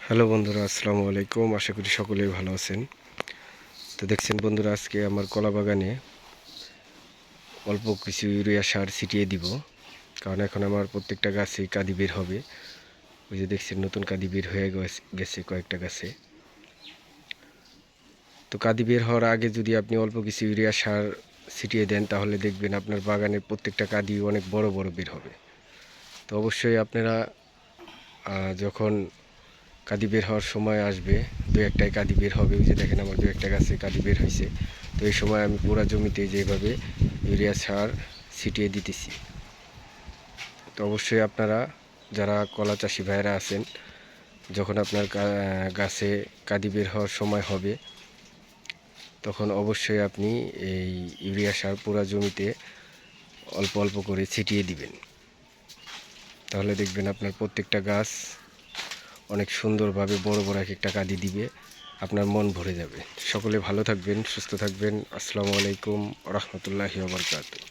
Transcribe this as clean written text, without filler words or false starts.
Hello বন্ধুরা, আসসালামু আলাইকুম। আশা করি সকলেই ভালো আছেন। তো দেখছেন বন্ধুরা, আজকে আমার কলা বাগানে অল্প কিছু ইউরিয়া সার ছিটিয়ে দিব, কারণ এখন আমার প্রত্যেকটা গাছেই কাঁদি বের হবে। ওই যে দেখছেন, নতুন কাঁদি বের হয়ে গেছে কয়েকটা গাছে। তো কাঁদি বের হওয়ার আগে যদি আপনি অল্প কিছু ইউরিয়া সার ছিটিয়ে দেন, তাহলে দেখবেন আপনার বাগানের প্রত্যেকটা কাঁদি অনেক বড় বড় বের হবে। তো অবশ্যই আপনারা যখন কাঁদি বের হওয়ার সময় আসবে, দু একটাই কাঁদি বের হবে। ওই যে দেখেন, আমার দু একটা গাছে কাঁদি বের হয়েছে। তো এই সময় আমি পুরা জমিতে যেভাবে ইউরিয়া সার ছিটিয়ে দিতেছি। তো অবশ্যই আপনারা যারা কলা চাষি ভাইয়েরা আছেন, যখন আপনার গাছে কাঁদি বের হওয়ার সময় হবে, তখন অবশ্যই আপনি এই ইউরিয়া সার পুরা জমিতে অল্প অল্প করে ছিটিয়ে দিবেন। তাহলে দেখবেন আপনার প্রত্যেকটা গাছ অনেক সুন্দরভাবে বড় বড় এক একটা কাঁদি দিবে, আপনার মন ভরে যাবে। সকলে ভালো থাকবেন, সুস্থ থাকবেন। আসসালামু আলাইকুম ওয়া রাহমাতুল্লাহি ওয়া বারাকাতুহু।